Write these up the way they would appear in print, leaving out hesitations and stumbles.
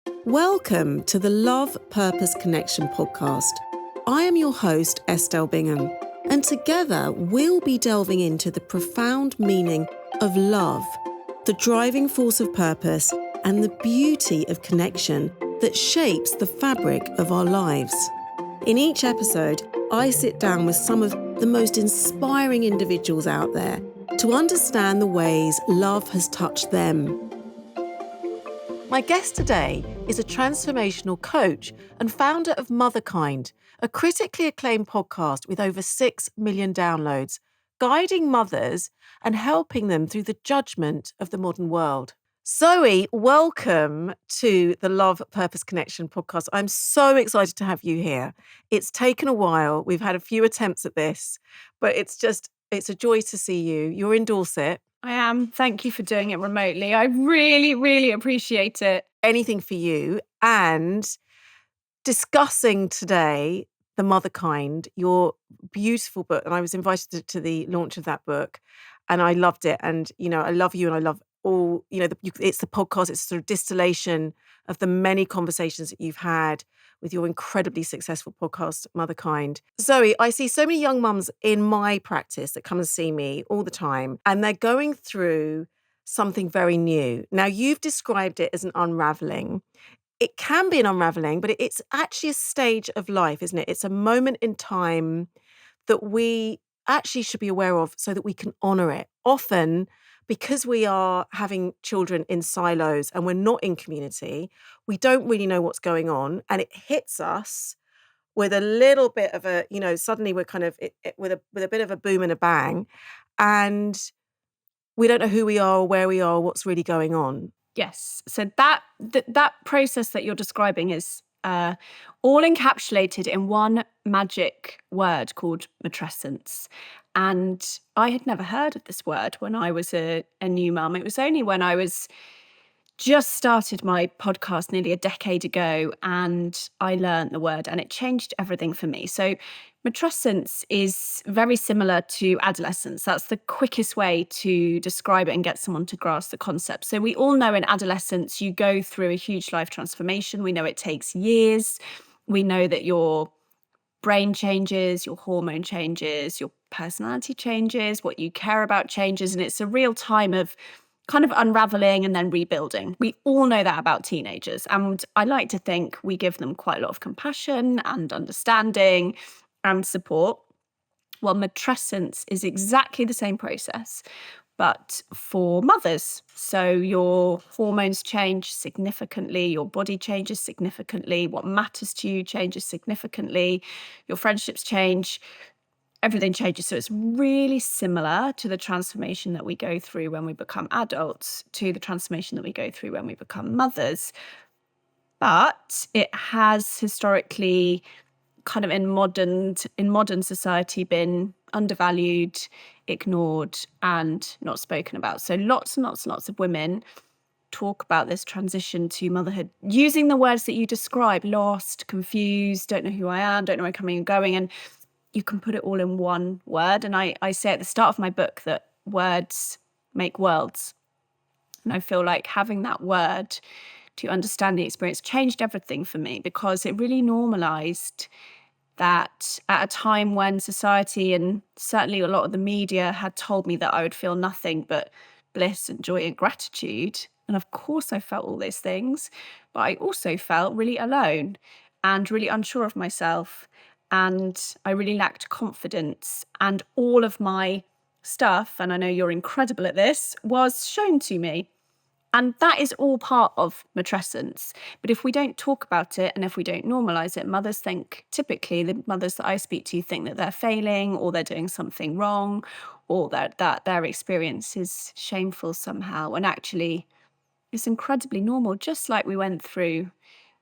Welcome to the Love, Purpose, Connection podcast. I am your host, Estelle Bingham, and together we'll be delving into the profound meaning of love, the driving force of purpose, and the beauty of connection that shapes the fabric of our lives. In each episode, I sit down with some of the most inspiring individuals out there to understand the ways love has touched them. My guest today is a transformational coach and founder of Motherkind, a critically acclaimed podcast with over 6 million downloads, guiding mothers and helping them through the judgment of the modern world. Zoe, welcome to the Love, Purpose, Connection podcast. I'm so excited to have you here. It's taken a while. We've had a few attempts at this, but it's a joy to see you. You're in Dorset. I am. Thank you for doing it remotely. I really, really appreciate it. Anything for you. And discussing today The Motherkind, your beautiful book. And I was invited to the launch of that book and I loved it. And, I love you and I love all, it's the podcast, it's sort of distillation of the many conversations that you've had with your incredibly successful podcast, Motherkind. Zoe, I see so many young mums in my practice that come and see me all the time, and they're going through something very new. Now, you've described it as an unraveling. It can be an unraveling, but it's actually a stage of life, isn't it? It's a moment in time that we actually should be aware of so that we can honor it. Often, because we are having children in silos and we're not in community, we don't really know what's going on. And it hits us with a little bit of a, suddenly we're kind of with a bit of a boom and a bang. And we don't know who we are or where we are or what's really going on. Yes. So that process that you're describing is all encapsulated in one magic word called matrescence. And I had never heard of this word when I was a new mum. It was only when I was just started my podcast nearly a decade ago and I learned the word and it changed everything for me. So matrescence is very similar to adolescence. That's the quickest way to describe it and get someone to grasp the concept. So we all know in adolescence, you go through a huge life transformation. We know it takes years. We know that your brain changes, your hormone changes, your personality changes, what you care about changes. And it's a real time of kind of unraveling and then rebuilding. We all know that about teenagers. And I like to think we give them quite a lot of compassion and understanding and support. Well, matrescence is exactly the same process, but for mothers. So your hormones change significantly, your body changes significantly, what matters to you changes significantly, your friendships change, everything changes. So it's really similar to the transformation that we go through when we become adults, to the transformation that we go through when we become mothers. But it has historically kind of in modern society been undervalued, ignored, and not spoken about. So lots and lots and lots of women talk about this transition to motherhood using the words that you describe: lost, confused, don't know who I am, don't know where I'm coming and going. And you can put it all in one word. And I say at the start of my book that words make worlds. And I feel like having that word to understand the experience changed everything for me, because it really normalized that at a time when society and certainly a lot of the media had told me that I would feel nothing but bliss and joy and gratitude. And of course I felt all those things, but I also felt really alone and really unsure of myself. And I really lacked confidence. And all of my stuff, and I know you're incredible at this, was shown to me. And that is all part of matrescence. But if we don't talk about it and if we don't normalize it, mothers think, typically the mothers that I speak to think that they're failing or they're doing something wrong, or that their experience is shameful somehow. And actually, it's incredibly normal, just like we went through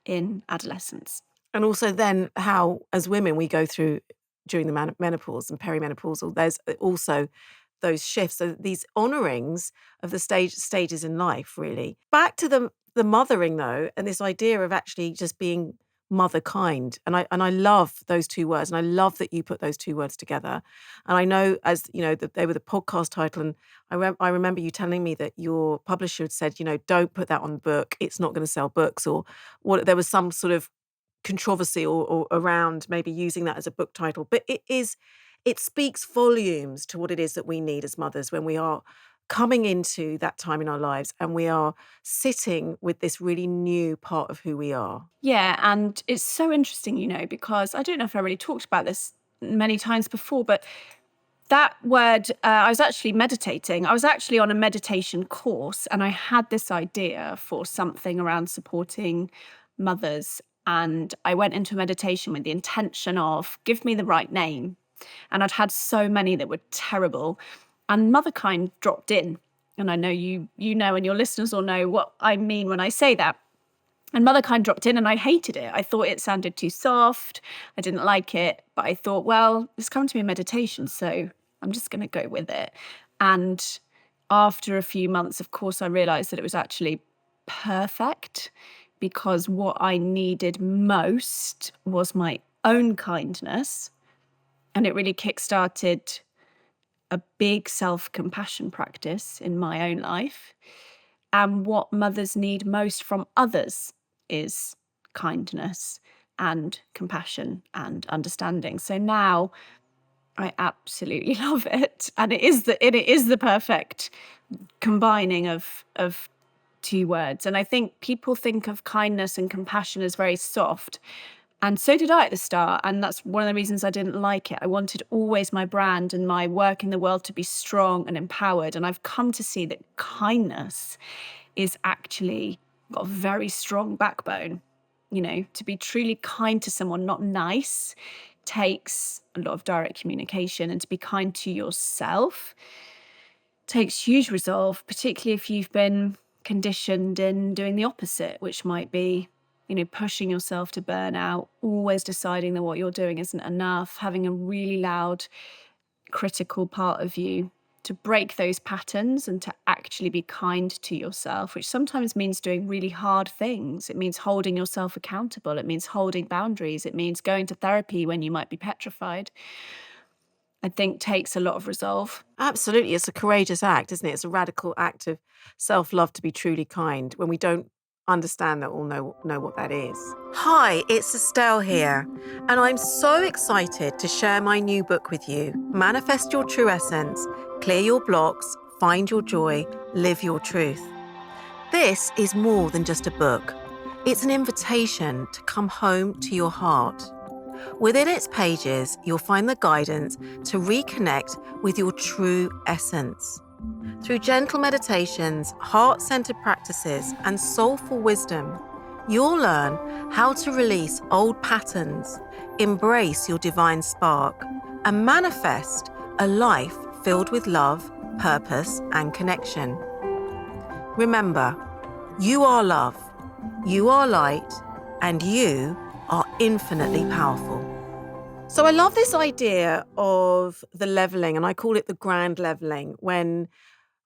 in adolescence. And also then how, as women, we go through during the menopause and perimenopausal, there's also those shifts. So these honourings of the stages in life, really. Back to the mothering, though, and this idea of actually just being motherkind. And I love those two words. And I love that you put those two words together. And I know, as you know, that they were the podcast title. And I remember you telling me that your publisher had said, don't put that on the book. It's not going to sell books, or what. There was some sort of controversy or around maybe using that as a book title. But it speaks volumes to what it is that we need as mothers when we are coming into that time in our lives and we are sitting with this really new part of who we are. Yeah, and it's so interesting, because I don't know if I really talked about this many times before, but that word, I was actually meditating. I was actually on a meditation course, and I had this idea for something around supporting mothers. And I went into meditation with the intention of, give me the right name. And I'd had so many that were terrible. And Motherkind dropped in. And I know you know, and your listeners will know what I mean when I say that. And Motherkind dropped in, and I hated it. I thought it sounded too soft. I didn't like it. But I thought, well, it's come to me in meditation, so I'm just going to go with it. And after a few months, of course, I realized that it was actually perfect, because what I needed most was my own kindness. And it really kickstarted a big self-compassion practice in my own life. And what mothers need most from others is kindness and compassion and understanding. So now I absolutely love it. And it is the perfect combining of two words. And I think people think of kindness and compassion as very soft. And so did I at the start. And that's one of the reasons I didn't like it. I wanted always my brand and my work in the world to be strong and empowered. And I've come to see that kindness is actually got a very strong backbone. To be truly kind to someone, not nice, takes a lot of direct communication. And to be kind to yourself takes huge resolve, particularly if you've been conditioned in doing the opposite, which might be pushing yourself to burnout, always deciding that what you're doing isn't enough, having a really loud, critical part of you. To break those patterns and to actually be kind to yourself, which sometimes means doing really hard things. It means holding yourself accountable. It means holding boundaries. It means going to therapy when you might be petrified. I think takes a lot of resolve. Absolutely. It's a courageous act, isn't it? It's a radical act of self-love to be truly kind when we don't understand that, or know what that is. Hi, it's Estelle here, and I'm so excited to share my new book with you, Manifest Your True Essence, Clear Your Blocks, Find Your Joy, Live Your Truth. This is more than just a book. It's an invitation to come home to your heart. Within its pages, you'll find the guidance to reconnect with your true essence. Through gentle meditations, heart-centered practices, and soulful wisdom, you'll learn how to release old patterns, embrace your divine spark, and manifest a life filled with love, purpose, and connection. Remember, you are love, you are light, and you are infinitely powerful. So I love this idea of the leveling, and I call it the grand leveling, when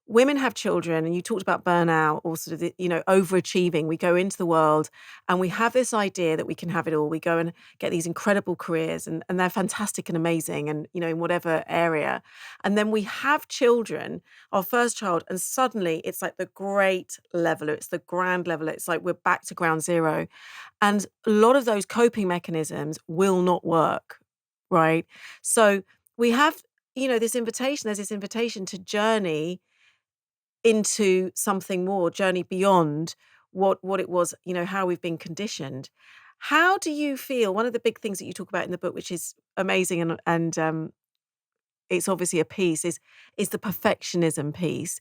women have children, and you talked about burnout or sort of, overachieving. We go into the world and we have this idea that we can have it all. We go and get these incredible careers and they're fantastic and amazing and, in whatever area. And then we have children, our first child, and suddenly it's like the great leveler. It's the grand leveler. It's like we're back to ground zero. And a lot of those coping mechanisms will not work, right? So we have, there's this invitation to journey into something more, journey beyond what it was, how we've been conditioned. How do you feel? One of the big things that you talk about in the book, which is amazing and it's obviously a piece, is the perfectionism piece.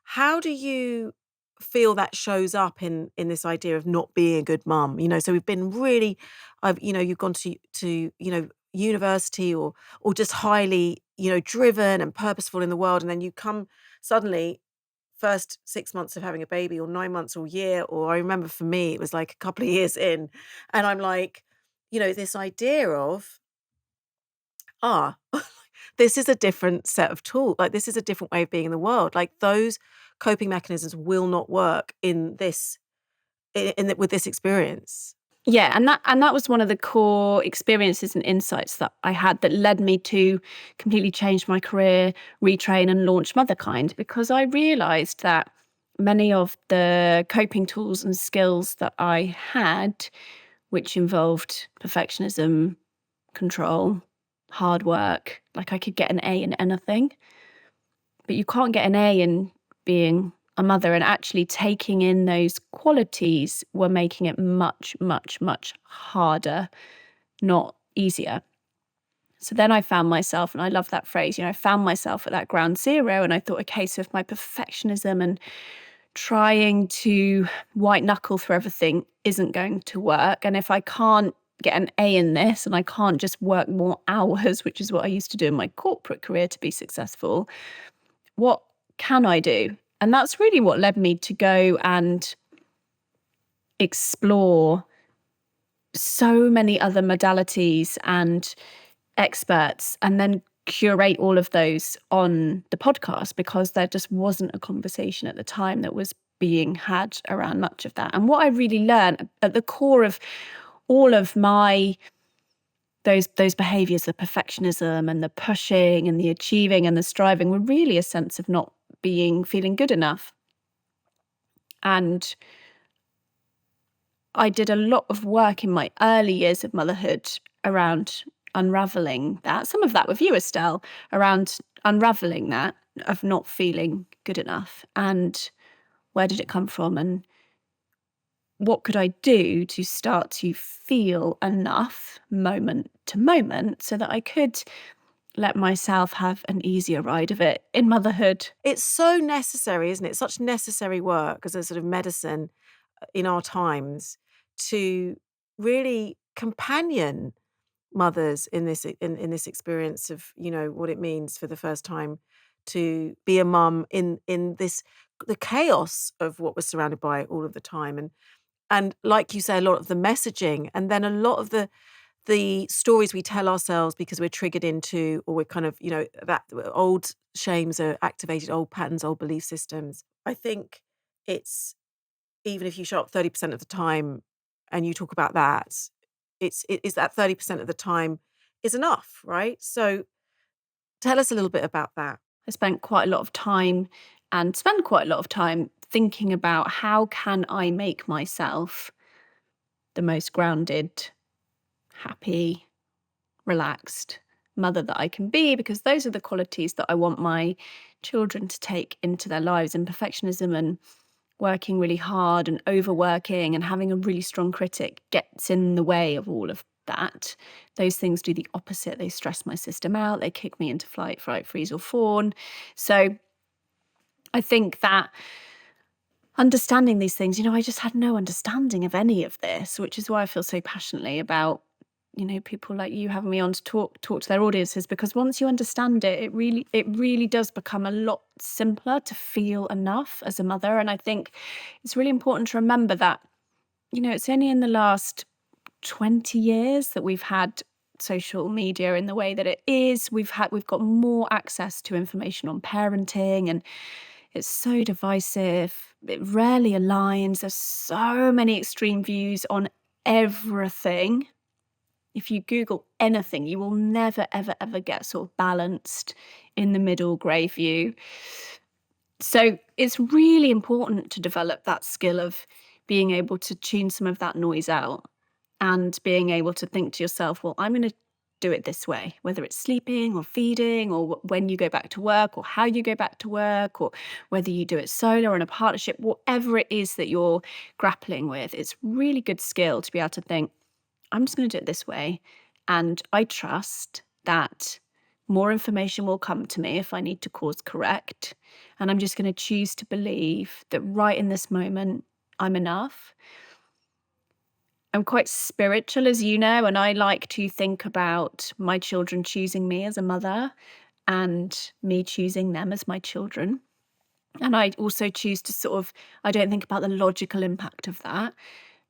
How do you feel that shows up in this idea of not being a good mum? So we've been really, you've gone to university or just highly, driven and purposeful in the world, and then you come suddenly first 6 months of having a baby or 9 months or a year, or I remember for me it was like a couple of years in, and I'm like, this idea of this is a different set of tools, like this is a different way of being in the world, like those coping mechanisms will not work with this experience. Yeah, and that was one of the core experiences and insights that I had that led me to completely change my career, retrain and launch Motherkind, because I realized that many of the coping tools and skills that I had, which involved perfectionism, control, hard work, like I could get an A in anything, but you can't get an A in being a mother. And actually taking in those qualities were making it much, much, much harder, not easier. So then I found myself, and I love that phrase, I found myself at that ground zero. And I thought, okay, so if my perfectionism and trying to white knuckle through everything isn't going to work, and if I can't get an A in this and I can't just work more hours, which is what I used to do in my corporate career to be successful, what can I do? And that's really what led me to go and explore so many other modalities and experts, and then curate all of those on the podcast, because there just wasn't a conversation at the time that was being had around much of that. And what I really learned at the core of all of my those behaviors, the perfectionism and the pushing and the achieving and the striving, were really a sense of not feeling good enough. And I did a lot of work in my early years of motherhood around unraveling that. Some of that with you, Estelle, around unraveling that of not feeling good enough. And where did it come from? And what could I do to start to feel enough moment to moment so that I could let myself have an easier ride of it in motherhood? It's so necessary, isn't it? Such necessary work as a sort of medicine in our times to really companion mothers in this experience of what it means for the first time to be a mum in this the chaos of what we're surrounded by all of the time, and like you say, a lot of the messaging, and then a lot of the stories we tell ourselves because we're triggered into, or we're kind of that old shames are activated, old patterns, old belief systems. I think it's, even if you show up 30% of the time and you talk about that, it is that 30% of the time is enough, right? So tell us a little bit about that. I spent quite a lot of time and spend quite a lot of time thinking about how can I make myself the most grounded, happy, relaxed mother that I can be, because those are the qualities that I want my children to take into their lives. And perfectionism and working really hard and overworking and having a really strong critic gets in the way of all of that. Those things do the opposite. They stress my system out. They kick me into flight, fright, freeze, or fawn. So I think that understanding these things, I just had no understanding of any of this, which is why I feel so passionately about people like you having me on to talk to their audiences, because once you understand it, it really does become a lot simpler to feel enough as a mother. And I think it's really important to remember that it's only in the last 20 years that we've had social media in the way that it is. We've got more access to information on parenting, and it's so divisive. It rarely aligns. There's so many extreme views on everything. If you Google anything, you will never, ever, ever get sort of balanced in the middle grey view. So it's really important to develop that skill of being able to tune some of that noise out and being able to think to yourself, well, I'm going to do it this way, whether it's sleeping or feeding or when you go back to work or how you go back to work, or whether you do it solo or in a partnership, whatever it is that you're grappling with. It's really good skill to be able to think, I'm just going to do it this way. And I trust that more information will come to me if I need to course correct. And I'm just going to choose to believe that right in this moment, I'm enough. I'm quite spiritual, as you know, and I like to think about my children choosing me as a mother and me choosing them as my children. And I also choose to I don't think about the logical impact of that,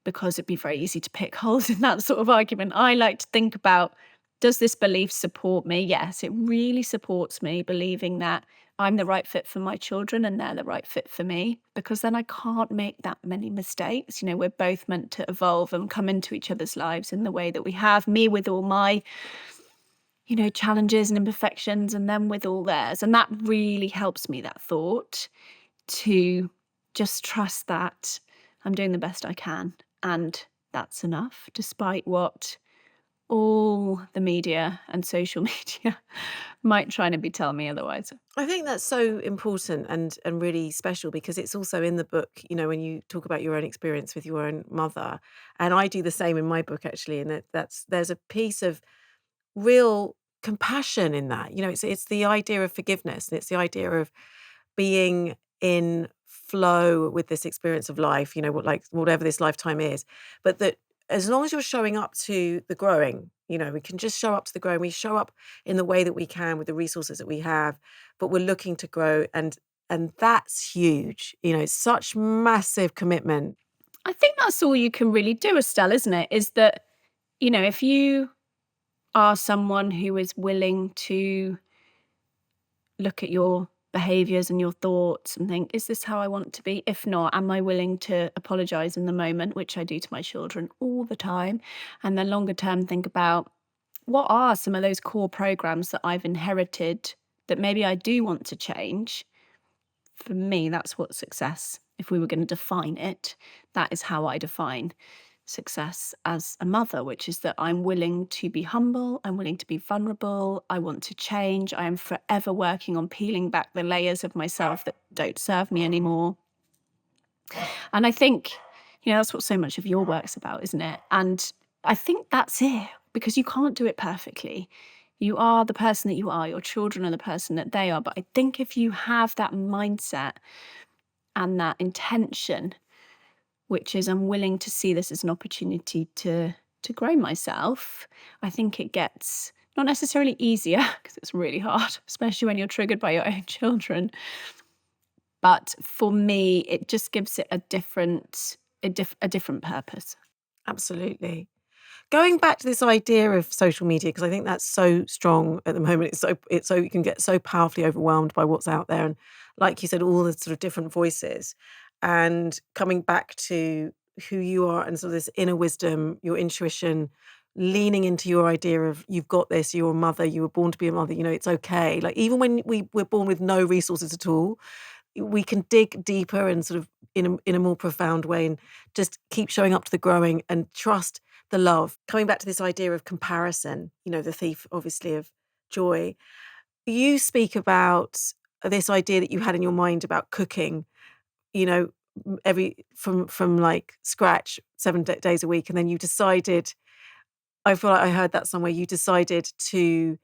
because it'd be very easy to pick holes in that sort of argument. I like to think about Does this belief support me? Yes, it really supports me believing that I'm the right fit for my children and they're the right fit for me, because then I can't make that many mistakes. We're both meant to evolve and come into each other's lives in the way that we have, me with all my, challenges and imperfections, and them with all theirs. And that really helps me, that thought, to just trust that I'm doing the best I can. And that's enough, despite what all the media and social media might try to be telling me otherwise. I think that's so important and really special, because it's also in the book, when you talk about your own experience with your own mother. And I do the same in my book, actually, and there's a piece of real compassion in that. It's the idea of forgiveness, and it's the idea of being in flow with this experience of life, whatever this lifetime is. But that as long as you're showing up to the growing, we can just show up to the growing. We show up in the way that we can with the resources that we have, but we're looking to grow, and that's huge. It's such massive commitment. I think that's all you can really do, Estelle, isn't it? Is that, if you are someone who is willing to look at your behaviors and your thoughts and think, is this how I want to be? If not, am I willing to apologize in the moment, which I do to my children all the time? And then longer term, think about, what are some of those core programs that I've inherited that maybe I do want to change? For me, that's what success, if we were going to define it, that is how I define success as a mother, which is that I'm willing to be humble, I'm willing to be vulnerable, I want to change, I am forever working on peeling back the layers of myself that don't serve me anymore. And I think, that's what so much of your work's about, isn't it? And I think that's it, because you can't do it perfectly. You are the person that you are, your children are the person that they are. But I think if you have that mindset and that intention, which is I'm willing to see this as an opportunity to grow myself, I think it gets not necessarily easier, because it's really hard, especially when you're triggered by your own children. But for me, it just gives it a different purpose. Absolutely. Going back to this idea of social media, because I think that's so strong at the moment. It's so you can get so powerfully overwhelmed by what's out there, and like you said, all the sort of different voices, and coming back to who you are and sort of this inner wisdom, your intuition, leaning into your idea of you've got this, you're a mother, you were born to be a mother. It's okay. Like, even when we're born with no resources at all, we can dig deeper and sort of in a more profound way, and just keep showing up to the growing and trust the love. Coming back to this idea of comparison, the thief, obviously, of joy. You speak about this idea that you had in your mind about cooking, every from like scratch, 7 days a week, and then you decided. I feel like I heard that somewhere. You decided to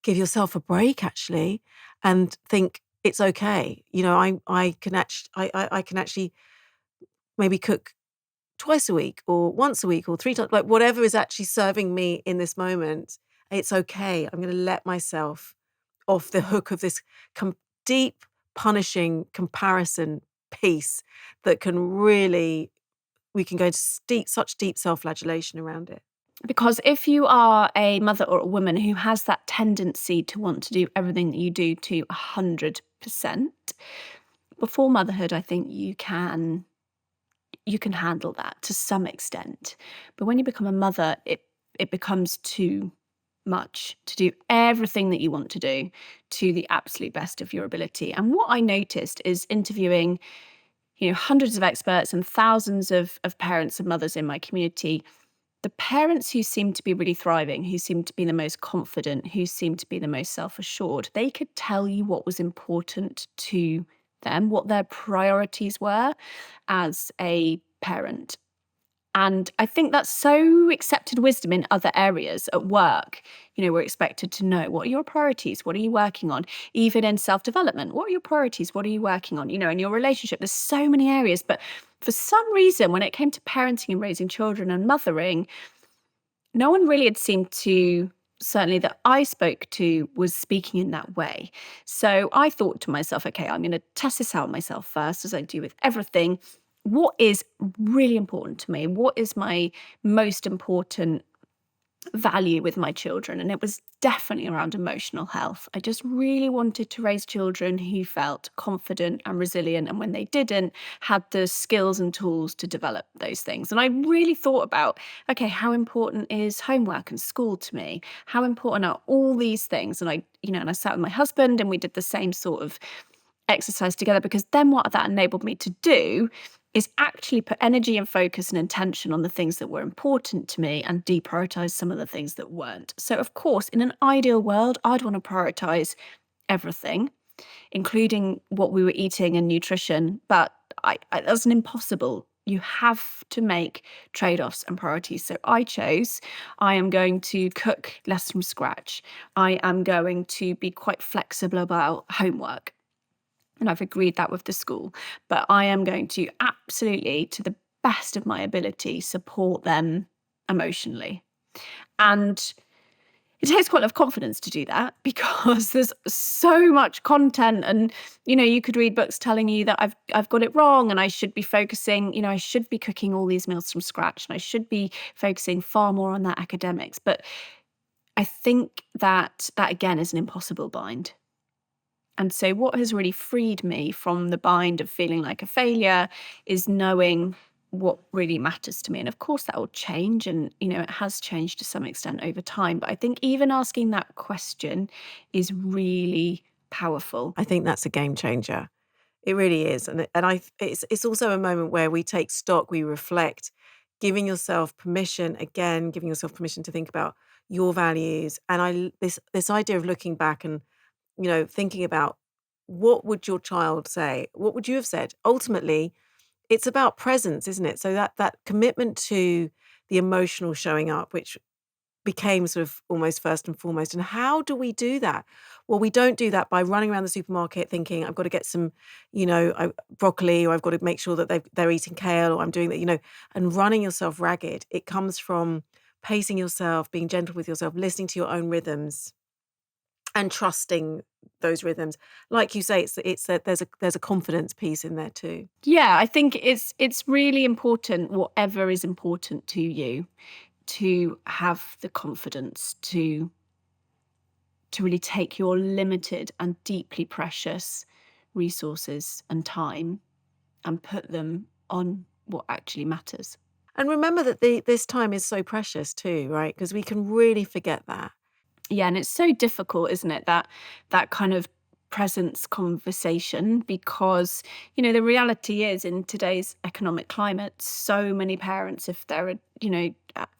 give yourself a break, actually, and think it's okay. I can actually maybe cook twice a week or once a week or 3 times, like whatever is actually serving me in this moment. It's okay. I'm going to let myself off the hook of this deep, punishing comparison piece that can really, we can go to such deep self-flagellation around it. Because if you are a mother or a woman who has that tendency to want to do everything that you do to 100%, before motherhood, I think you can handle that to some extent. But when you become a mother, it becomes too much to do everything that you want to do to the absolute best of your ability. And what I noticed is interviewing, hundreds of experts and thousands of parents and mothers in my community, the parents who seemed to be really thriving, who seemed to be the most confident, who seemed to be the most self-assured, they could tell you what was important to them, what their priorities were as a parent. And I think that's so accepted wisdom in other areas. At work, we're expected to know, what are your priorities? What are you working on? Even in self-development, what are your priorities? What are you working on? In your relationship, there's so many areas. But for some reason, when it came to parenting and raising children and mothering, no one really had seemed to, certainly that I spoke to, was speaking in that way. So I thought to myself, okay, I'm going to test this out myself first, as I do with everything. What is really important to me? What is my most important value with my children, and it was definitely around emotional health. I just really wanted to raise children who felt confident and resilient, and when they didn't, had the skills and tools to develop those things. And I really thought about, okay, how important is homework and school to me? How important are all these things? And I sat with my husband and we did the same sort of exercise together, because then what that enabled me to do is actually put energy and focus and intention on the things that were important to me and deprioritize some of the things that weren't. So, of course, in an ideal world, I'd want to prioritize everything, including what we were eating and nutrition. But that's an impossible. You have to make trade-offs and priorities. So I am going to cook less from scratch. I am going to be quite flexible about homework. And I've agreed that with the school. But I am going to absolutely, to the best of my ability, support them emotionally. And it takes quite a lot of confidence to do that, because there's so much content, and you could read books telling you that I've got it wrong, and I should be focusing, I should be cooking all these meals from scratch, and I should be focusing far more on that academics. But I think that again is an impossible bind. And so what has really freed me from the bind of feeling like a failure is knowing what really matters to me. And of course that will change, and it has changed to some extent over time. But I think even asking that question is really powerful. I think that's a game changer. It really is. It's also a moment where we take stock, we reflect, giving yourself permission to think about your values. And this idea of looking back and thinking about, what would your child say? What would you have said? Ultimately, it's about presence, isn't it? So that commitment to the emotional showing up, which became sort of almost first and foremost. And how do we do that? Well, we don't do that by running around the supermarket thinking, I've got to get some, broccoli, or I've got to make sure that they're eating kale, or I'm doing that, and running yourself ragged. It comes from pacing yourself, being gentle with yourself, listening to your own rhythms, and trusting those rhythms. Like you say, there's a confidence piece in there too. Yeah, I think it's really important, whatever is important to you, to have the confidence to really take your limited and deeply precious resources and time and put them on what actually matters. And remember that this time is so precious too, right? Because we can really forget that. Yeah, and it's so difficult, isn't it, that kind of presence conversation, because the reality is, in today's economic climate, so many parents, if they're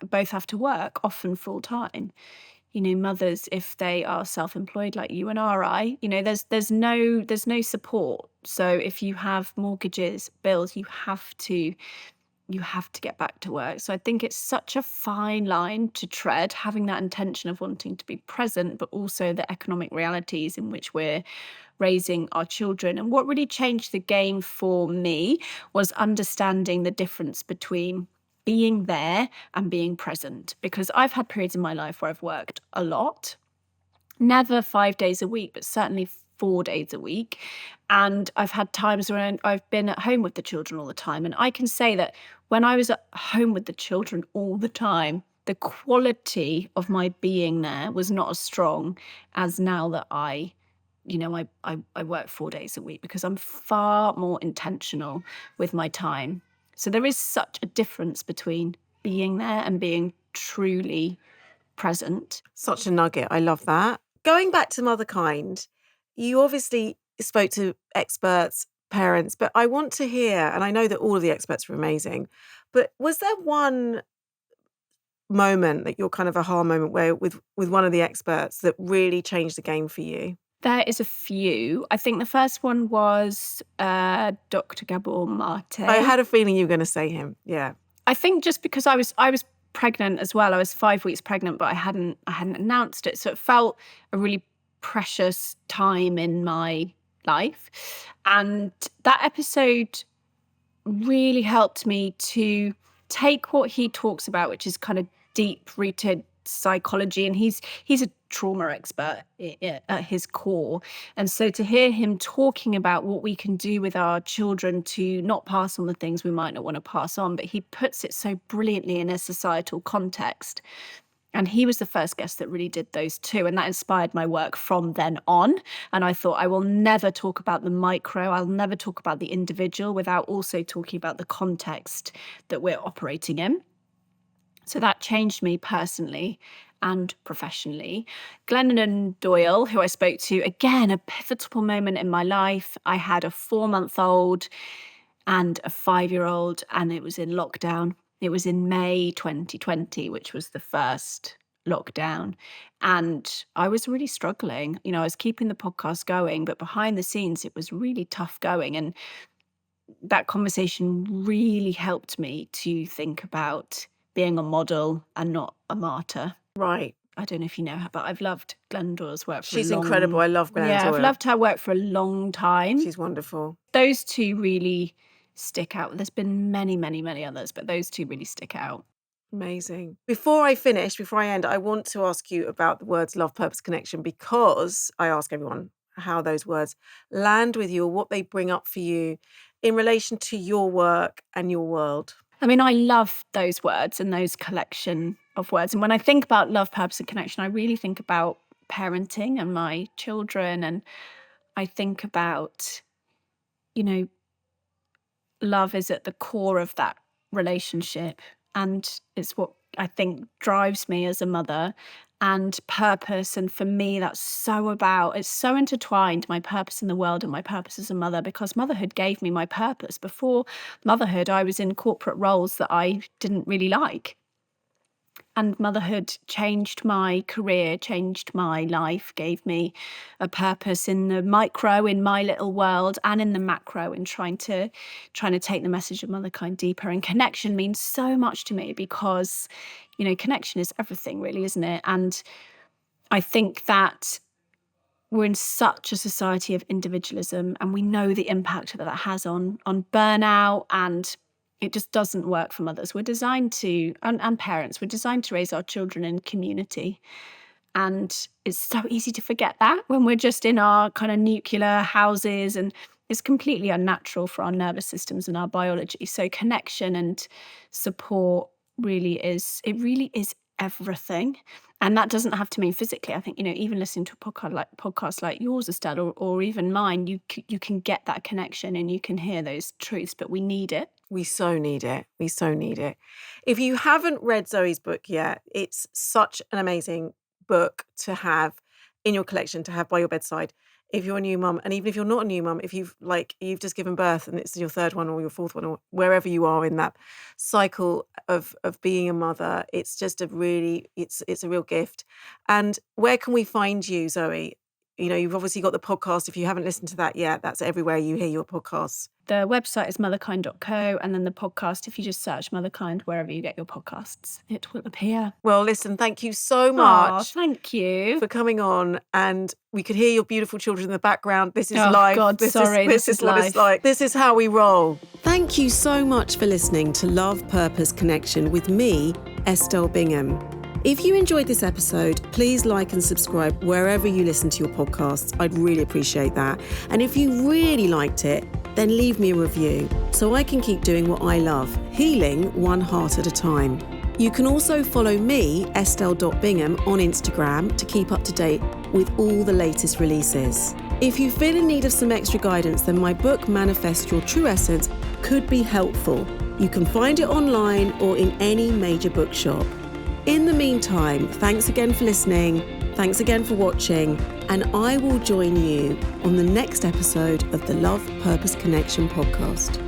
both have to work, often full time. Mothers, if they are self-employed like you and I, there's no support. So if you have mortgages, bills, you have to get back to work. So I think it's such a fine line to tread, having that intention of wanting to be present, but also the economic realities in which we're raising our children. And what really changed the game for me was understanding the difference between being there and being present. Because I've had periods in my life where I've worked a lot, never 5 days a week, but certainly 4 days a week. And I've had times when I've been at home with the children all the time. And I can say that when I was at home with the children all the time, the quality of my being there was not as strong as now that I work 4 days a week, because I'm far more intentional with my time. So there is such a difference between being there and being truly present. Such a nugget. I love that. Going back to Motherkind, you obviously spoke to experts, parents, but I want to hear, and I know that all of the experts were amazing, but was there one moment that you're kind of aha moment where with one of the experts that really changed the game for you? There is a few. I think the first one was Dr. Gabor Mate. I had a feeling you were going to say him. Yeah. I think just because I was pregnant as well. I was 5 weeks pregnant, but I hadn't announced it, so it felt a really precious time in my life. And that episode really helped me to take what he talks about, which is kind of deep-rooted psychology, and he's a trauma expert at his core. And so to hear him talking about what we can do with our children to not pass on the things we might not want to pass on, but he puts it so brilliantly in a societal context. And he was the first guest that really did those two. And that inspired my work from then on. And I thought, I will never talk about the micro. I'll never talk about the individual without also talking about the context that we're operating in. So that changed me personally and professionally. Glennon Doyle, who I spoke to, again, a pivotal moment in my life. I had a 4-month-old and a 5-year-old, and it was in lockdown. It was in May 2020, which was the first lockdown. And I was really struggling. I was keeping the podcast going, but behind the scenes, it was really tough going. And that conversation really helped me to think about being a model and not a martyr. Right. I don't know if you know her, but I've loved Glennon Doyle's work for She's incredible. I love Glennon Doyle. I've loved her work for a long time. She's wonderful. Those two really stick out. There's been many, many, many others, but those two really stick out. Amazing. Before I end, I want to ask you about the words love, purpose, connection, because I ask everyone how those words land with you or what they bring up for you in relation to your work and your world. I mean, I love those words and those collection of words. And when I think about love, purpose, and connection, I really think about parenting and my children. And I think about, love is at the core of that relationship. And it's what I think drives me as a mother, and purpose. And for me, it's so intertwined, my purpose in the world and my purpose as a mother, because motherhood gave me my purpose. Before motherhood, I was in corporate roles that I didn't really like. And motherhood changed my career, changed my life, gave me a purpose in the micro, in my little world, and in the macro, in trying to take the message of Motherkind deeper. And connection means so much to me because, connection is everything, really, isn't it? And I think that we're in such a society of individualism, and we know the impact that has on burnout, and it just doesn't work for mothers. We're designed to, and parents, we're designed to raise our children in community. And it's so easy to forget that when we're just in our kind of nuclear houses, and it's completely unnatural for our nervous systems and our biology. So connection and support really is everything. And that doesn't have to mean physically. I think, even listening to a podcast like yours, Estelle, or even mine, you can get that connection and you can hear those truths, but we need it. We so need it. We so need it. If you haven't read Zoe's book yet, it's such an amazing book to have in your collection, to have by your bedside. If you're a new mum, and even if you're not a new mum, if you've just given birth and it's your third one or your fourth one, or wherever you are in that cycle of being a mother, it's just it's a real gift. And where can we find you, Zoe? You've obviously got the podcast. If you haven't listened to that yet, that's everywhere you hear your podcasts. The website is motherkind.co, and then the podcast, if you just search Motherkind wherever you get your podcasts, it will appear. Well, listen, thank you so much. Thank you for coming on. And we could hear your beautiful children in the background. This is live. God, this is what live. It's like. This is how we roll. Thank you so much for listening to Love, Purpose, Connection with me, Estelle Bingham. If you enjoyed this episode, please like and subscribe wherever you listen to your podcasts. I'd really appreciate that. And if you really liked it, then leave me a review so I can keep doing what I love, healing one heart at a time. You can also follow me, Estelle.Bingham, on Instagram to keep up to date with all the latest releases. If you feel in need of some extra guidance, then my book, Manifest Your True Essence, could be helpful. You can find it online or in any major bookshop. In the meantime, thanks again for listening, thanks again for watching, and I will join you on the next episode of the Love, Purpose, Connection podcast.